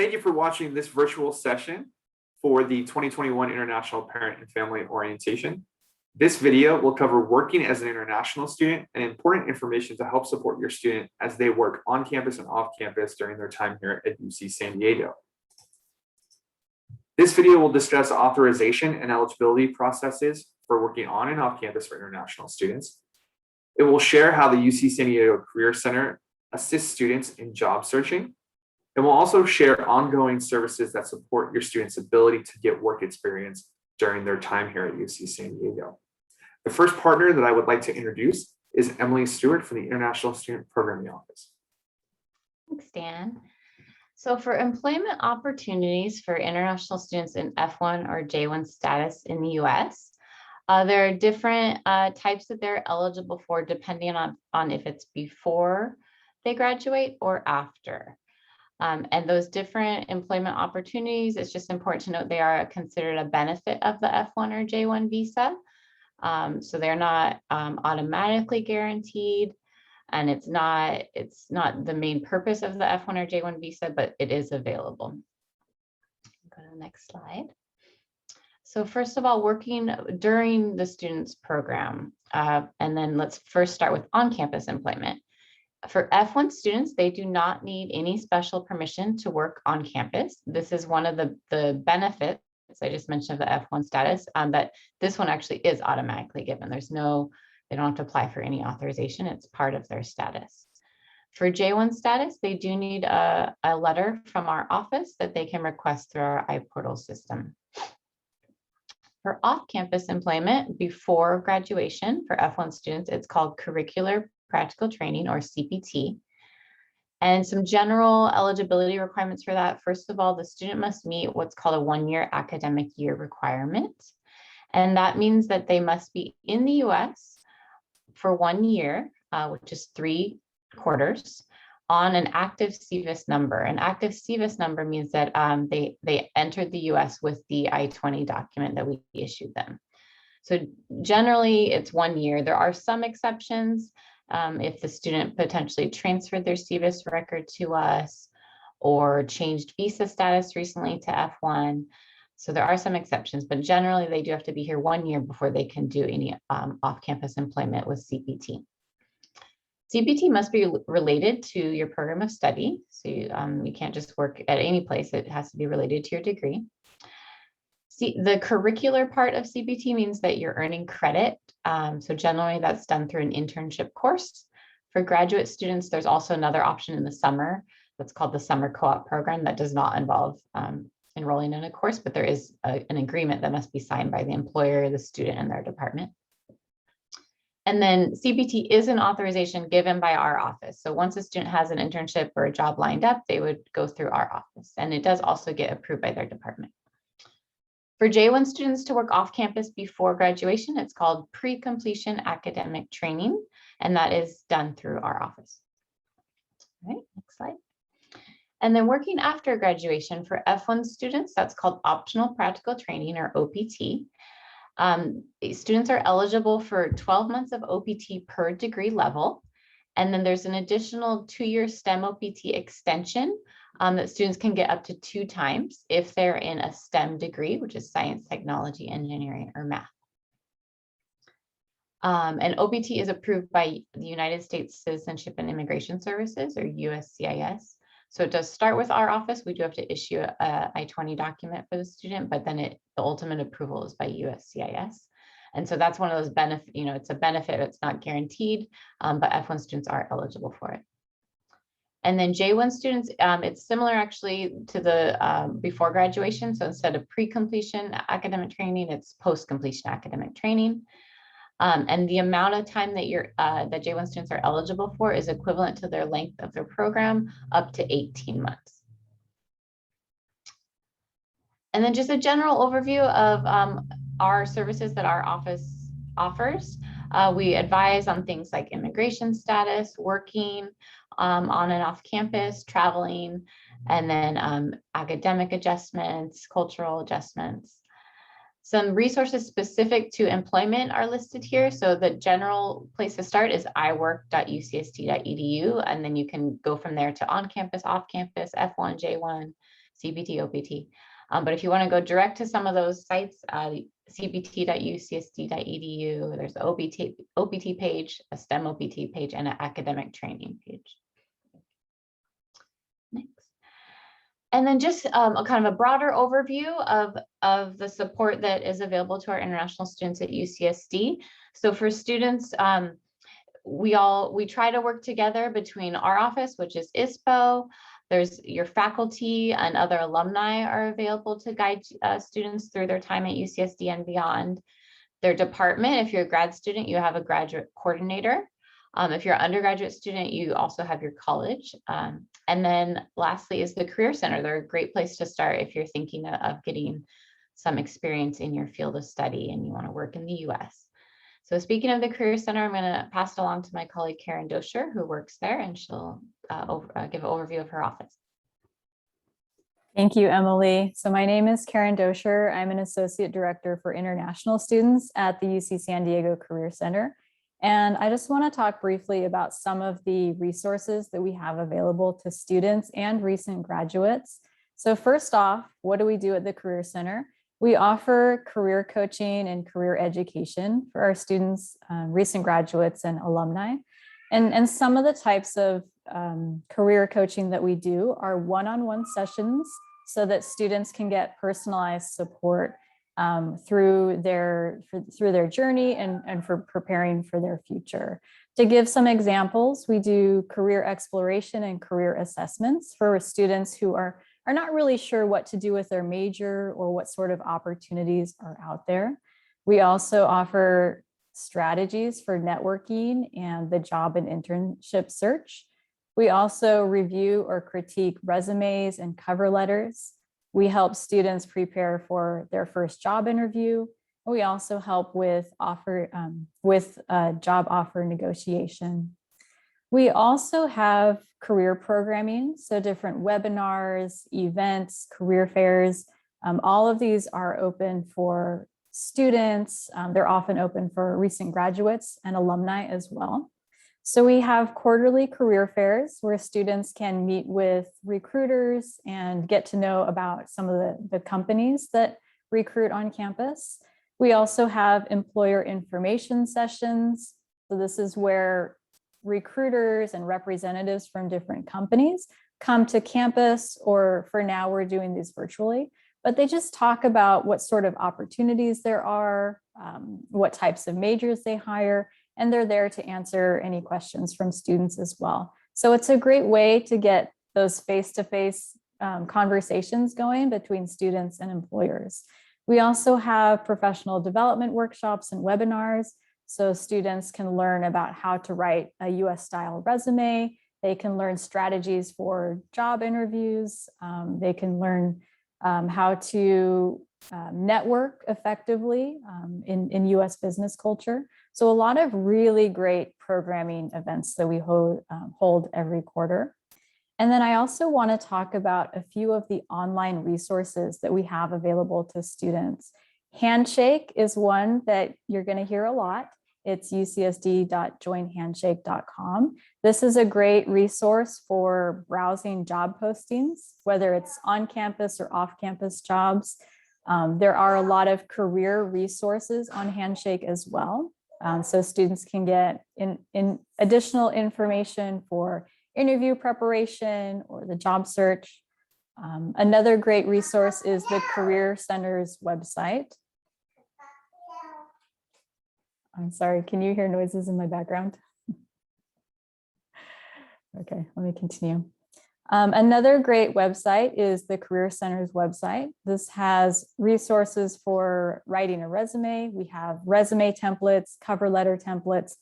Thank you for watching this virtual session for the 2021 International Parent and Family Orientation. This video will cover working as an international student and important information to help support your student as they work on campus and off campus during their time here at UC San Diego. This video will discuss authorization and eligibility processes for working on and off campus for international students. It will share how the UC San Diego Career Center assists students in job searching. And we'll also share ongoing services that support your students' ability to get work experience during their time here at UC San Diego. The first partner that I would like to introduce is Emily Stewart from the International Student Programming Office. Thanks, Dan. So for employment opportunities for international students in F1 or J1 status in the US, there are different types that they're eligible for depending on if it's before they graduate or after. And those different employment opportunities, it's just important to note they are considered a benefit of the F1 or J1 visa. So they're not automatically guaranteed, and it's not the main purpose of the F1 or J1 visa, but it is available. Go to the next slide. So first of all, working during the student's program, and then let's first start with on-campus employment. For F1 students, they do not need any special permission to work on campus. This is one of the benefits I just mentioned of the F1 status, that this one actually is automatically given. They don't have to apply for any authorization. It's part of their status. For J1 status, they do need a letter from our office that they can request through our iPortal system. For off-campus employment before graduation for F1 students, it's called curricular practical training, or CPT. And some general eligibility requirements for that. First of all, the student must meet what's called a one-year academic year requirement. And that means that they must be in the US for 1 year, which is 3 quarters, on an active CVIS number. An active CVIS number means that they entered the US with the I-20 document that we issued them. So generally it's 1 year. There are some exceptions. If the student potentially transferred their CVIS record to us or changed visa status recently to F1. So there are some exceptions, but generally they do have to be here 1 year before they can do any off-campus employment with CPT. CPT must be related to your program of study. So you can't just work at any place. It has to be related to your degree. The curricular part of CPT means that you're earning credit. So generally that's done through an internship course. For graduate students, there's also another option in the summer that's called the summer co-op program that does not involve enrolling in a course, but there is an agreement that must be signed by the employer, the student, and their department. And then CPT is an authorization given by our office. So once a student has an internship or a job lined up, they would go through our office, and it does also get approved by their department. For J1 students to work off campus before graduation, it's called pre-completion academic training, and that is done through our office. All right, next slide. And then working after graduation for F1 students, that's called optional practical training, or OPT. Students are eligible for 12 months of OPT per degree level. And then there's an additional 2-year STEM OPT extension that students can get up to 2 times if they're in a STEM degree, which is science, technology, engineering, or math. And OPT is approved by the United States Citizenship and Immigration Services, or USCIS. So it does start with our office. We do have to issue a I-20 document for the student, but then the ultimate approval is by USCIS. And so that's one of those benefits, it's a benefit, it's not guaranteed, but F1 students are eligible for it. And then J1 students, it's similar actually to the before graduation. So instead of pre-completion academic training, it's post-completion academic training. And the amount of time that that J1 students are eligible for is equivalent to their length of their program, up to 18 months. And then just a general overview of our services that our office offers. We advise on things like immigration status, working on and off campus, traveling, and then academic adjustments, cultural adjustments. Some resources specific to employment are listed here. So the general place to start is iwork.ucsd.edu, and then you can go from there to on-campus, off-campus, F1, J1, CPT, OPT. But if you want to go direct to some of those sites, cpt.ucsd.edu, there's the OPT page, a STEM OPT page, and an academic training page. Next. And then just a kind of a broader overview of the support that is available to our international students at UCSD. So for students, we try to work together between our office, which is ISPO. There's your faculty and other alumni are available to guide students through their time at UCSD and beyond. Their department, if you're a grad student, you have a graduate coordinator. If you're an undergraduate student, you also have your college. And then lastly is the Career Center. They're a great place to start if you're thinking of getting some experience in your field of study and you want to work in the US. So speaking of the Career Center, I'm going to pass it along to my colleague, Karen Dosher, who works there, and she'll give an overview of her office. Thank you, Emily. So my name is Karen Dosher. I'm an Associate Director for International Students at the UC San Diego Career Center. And I just want to talk briefly about some of the resources that we have available to students and recent graduates. So first off, what do we do at the Career Center? We offer career coaching and career education for our students, recent graduates and alumni. And some of the types of career coaching that we do are one-on-one sessions so that students can get personalized support through their journey and for preparing for their future. To give some examples, we do career exploration and career assessments for students who are not really sure what to do with their major or what sort of opportunities are out there. We also offer strategies for networking and the job and internship search. We also review or critique resumes and cover letters. We help students prepare for their first job interview. We also help with job offer negotiation. We also have career programming, so different webinars, events, career fairs. All of these are open for students. They're often open for recent graduates and alumni as well. So we have quarterly career fairs where students can meet with recruiters and get to know about some of the companies that recruit on campus. We also have employer information sessions. So this is where recruiters and representatives from different companies come to campus, or for now we're doing these virtually, but they just talk about what sort of opportunities there are, what types of majors they hire, and they're there to answer any questions from students as well. So it's a great way to get those face-to-face conversations going between students and employers. We also have professional development workshops and webinars, so students can learn about how to write a US-style resume. They can learn strategies for job interviews. They can learn how to network effectively in US business culture. So a lot of really great programming events that we hold every quarter. And then I also want to talk about a few of the online resources that we have available to students. Handshake is one that you're going to hear a lot. It's ucsd.joinhandshake.com. This is a great resource for browsing job postings, whether it's on campus or off campus jobs. There are a lot of career resources on Handshake as well. So students can get in additional information for interview preparation or the job search. Another great resource is the Career Center's website. I'm sorry, can you hear noises in my background? Okay, let me continue. Another great website is the Career Center's website. This has resources for writing a resume. We have resume templates, cover letter templates,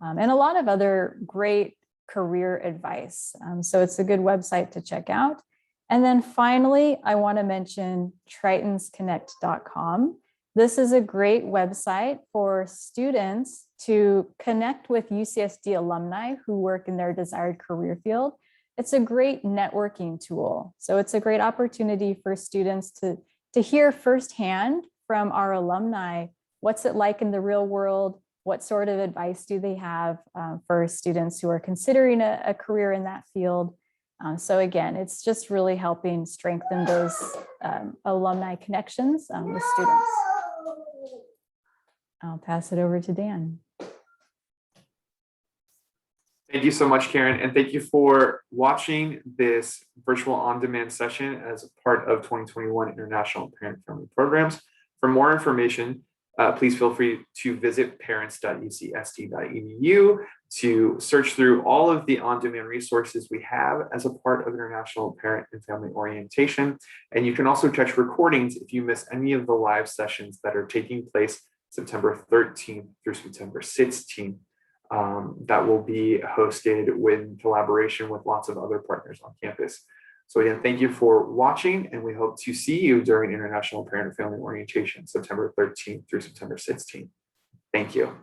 and a lot of other great career advice. So it's a good website to check out. And then finally, I want to mention tritonsconnect.com. This is a great website for students to connect with UCSD alumni who work in their desired career field. It's a great networking tool. So it's a great opportunity for students to hear firsthand from our alumni, what's it like in the real world? What sort of advice do they have for students who are considering a career in that field? So again, it's just really helping strengthen those alumni connections with students. I'll pass it over to Dan. Thank you so much, Karen, and thank you for watching this virtual on-demand session as a part of 2021 International Parent Family Programs. For more information, please feel free to visit parents.ucsd.edu to search through all of the on-demand resources we have as a part of International Parent and Family Orientation. And you can also catch recordings if you miss any of the live sessions that are taking place September 13th through September 16th. That will be hosted in collaboration with lots of other partners on campus. So again, thank you for watching, and we hope to see you during International Parent and Family Orientation, September 13th through September 16th. Thank you.